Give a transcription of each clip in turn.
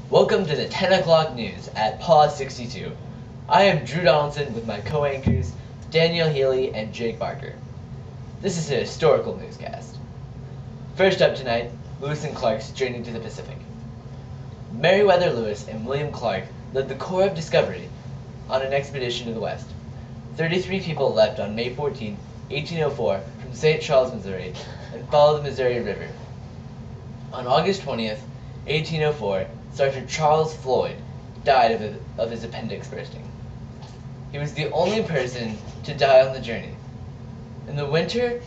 Welcome to the 10 o'clock news at Pause 62. I am Drew Donaldson with my co-anchors Danielle Healy and Jake Barker. This is a historical newscast. First up tonight, Lewis and Clark's journey to the Pacific. Meriwether Lewis and William Clark led the Corps of Discovery on an expedition to the west. 33 people left on May 14, 1804 from St. Charles, Missouri, and followed the Missouri River. On August 20th, 1804, Sergeant Charles Floyd died of his appendix bursting. He was the only person to die on the journey. In the winter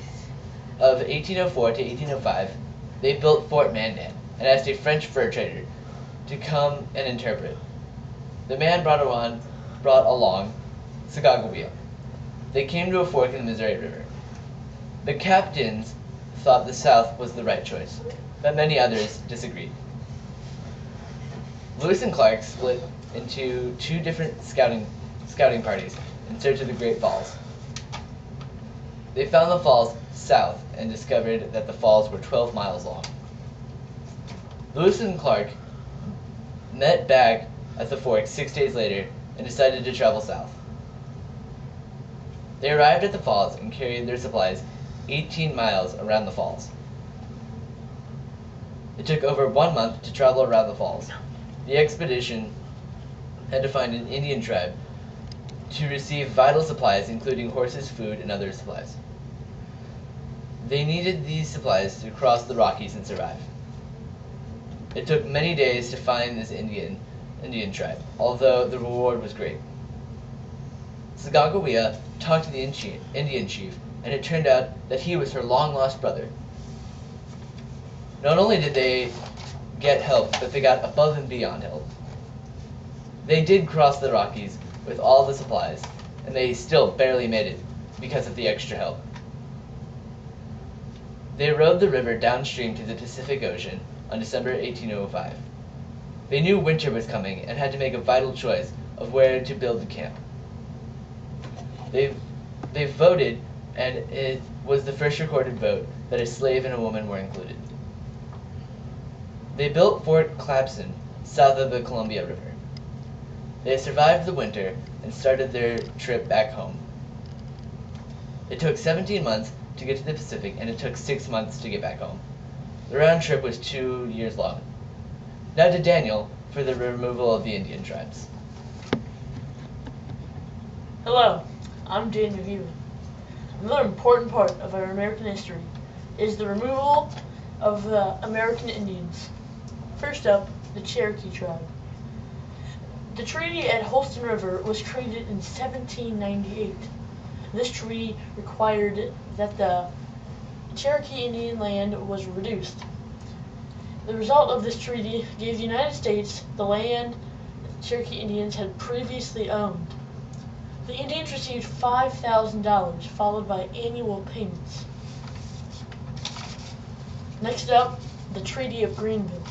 of 1804 to 1805, they built Fort Mandan and asked a French fur trader to come and interpret. The man brought along Sacagawea. They came to a fork in the Missouri River. The captains thought the south was the right choice, but many others disagreed. Lewis and Clark split into two different scouting parties in search of the Great Falls. They found the falls south and discovered that the falls were 12 miles long. Lewis and Clark met back at the fork 6 days later and decided to travel south. They arrived at the falls and carried their supplies 18 miles around the falls. It took over 1 month to travel around the falls. The expedition had to find an Indian tribe to receive vital supplies, including horses, food, and other supplies. They needed these supplies to cross the Rockies and survive. It took many days to find this Indian tribe, although the reward was great. Sacagawea talked to the Indian chief, and it turned out that he was her long-lost brother. Not only did they get help, but they got above and beyond help. They did cross the Rockies with all the supplies, and they still barely made it because of the extra help. They rode the river downstream to the Pacific Ocean on December 1805. They knew winter was coming and had to make a vital choice of where to build the camp. They voted, and it was the first recorded vote that a slave and a woman were included. They built Fort Clapson south of the Columbia River. They survived the winter and started their trip back home. It took 17 months to get to the Pacific, and it took 6 months to get back home. The round trip was 2 years long. Now to Daniel for the removal of the Indian tribes. Hello, I'm Daniel Healy. Another important part of our American history is the removal of the American Indians. First up, the Cherokee tribe. The treaty at Holston River was created in 1798. This treaty required that the Cherokee Indian land was reduced. The result of this treaty gave the United States the land that the Cherokee Indians had previously owned. The Indians received $5,000, followed by annual payments. Next up, the Treaty of Greenville.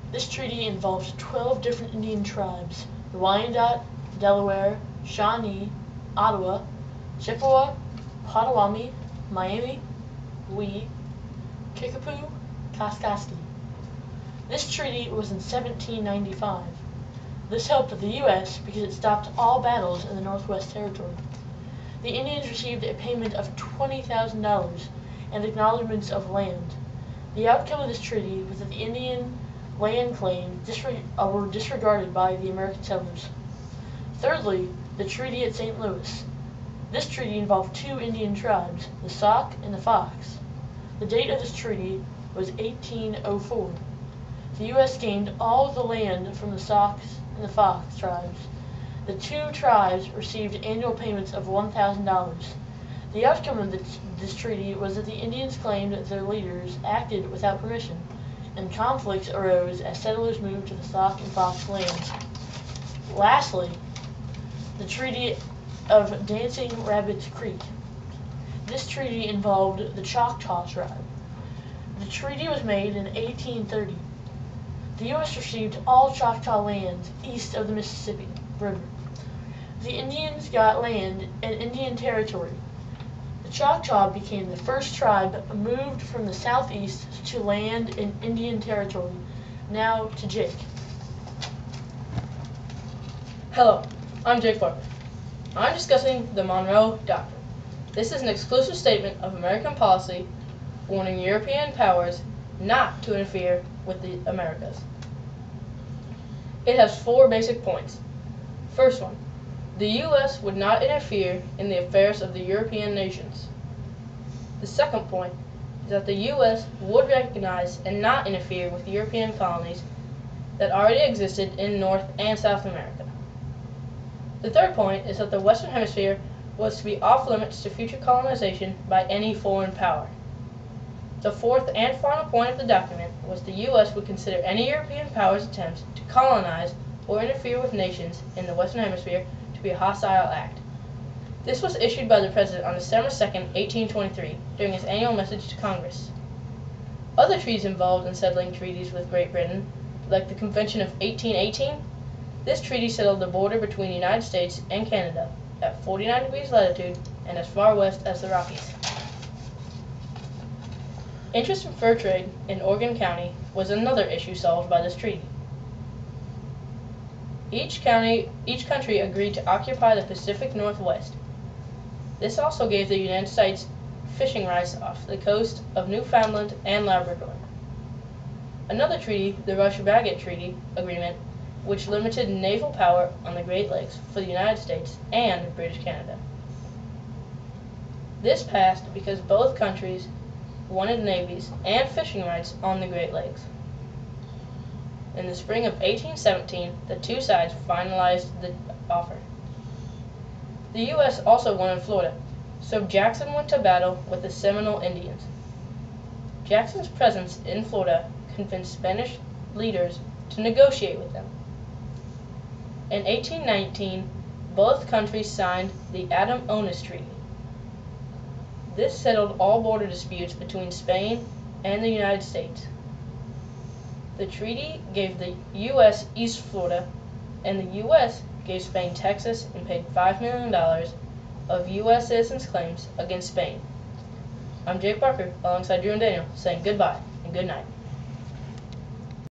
This treaty involved 12 different Indian tribes: the Wyandot, Delaware, Shawnee, Ottawa, Chippewa, Potawatomi, Miami, Wee, Kickapoo, Kaskaskia. This treaty was in 1795. This helped the U.S. because it stopped all battles in the Northwest Territory. The Indians received a payment of $20,000 and acknowledgments of land. The outcome of this treaty was that the Indian land claims were disregarded by the American settlers. Thirdly, the Treaty at St. Louis. This treaty involved two Indian tribes, the Sauk and the Fox. The date of this treaty was 1804. The U.S. gained all of the land from the Sauk and the Fox tribes. The two tribes received annual payments of $1,000. The outcome of this treaty was that the Indians claimed that their leaders acted without permission, and conflicts arose as settlers moved to the Sauk and Fox lands. Lastly, the Treaty of Dancing Rabbit Creek. This treaty involved the Choctaw tribe. The treaty was made in 1830. The U.S. received all Choctaw lands east of the Mississippi River. The Indians got land in Indian Territory. The Choctaw became the first tribe moved from the southeast to land in Indian Territory. Now to Jake. Hello, I'm Jake Parker. I'm discussing the Monroe Doctrine. This is an exclusive statement of American policy warning European powers not to interfere with the Americas. It has 4 basic points. First one, the U.S. would not interfere in the affairs of the European nations. The second point is that the U.S. would recognize and not interfere with European colonies that already existed in North and South America. The third point is that the Western Hemisphere was to be off limits to future colonization by any foreign power. The fourth and final point of the document was the U.S. would consider any European power's attempts to colonize or interfere with nations in the Western Hemisphere to be a hostile act. This was issued by the President on December 2, 1823, during his annual message to Congress. Other treaties involved in settling treaties with Great Britain, like the Convention of 1818, this treaty settled the border between the United States and Canada at 49 degrees latitude and as far west as the Rockies. Interest in fur trade in Oregon County was another issue solved by this treaty. Each country agreed to occupy the Pacific Northwest. This also gave the United States fishing rights off the coast of Newfoundland and Labrador. Another treaty, the Rush-Bagot Treaty Agreement, which limited naval power on the Great Lakes for the United States and British Canada. This passed because both countries wanted navies and fishing rights on the Great Lakes. In the spring of 1817, the two sides finalized the offer. The U.S. also wanted Florida, so Jackson went to battle with the Seminole Indians. Jackson's presence in Florida convinced Spanish leaders to negotiate with them. In 1819, both countries signed the Adam-Onis Treaty. This settled all border disputes between Spain and the United States. The treaty gave the U.S. East Florida, and the U.S. gave Spain Texas and paid $5 million of U.S. citizens' claims against Spain. I'm Jake Parker, alongside Drew and Daniel, saying goodbye and good night.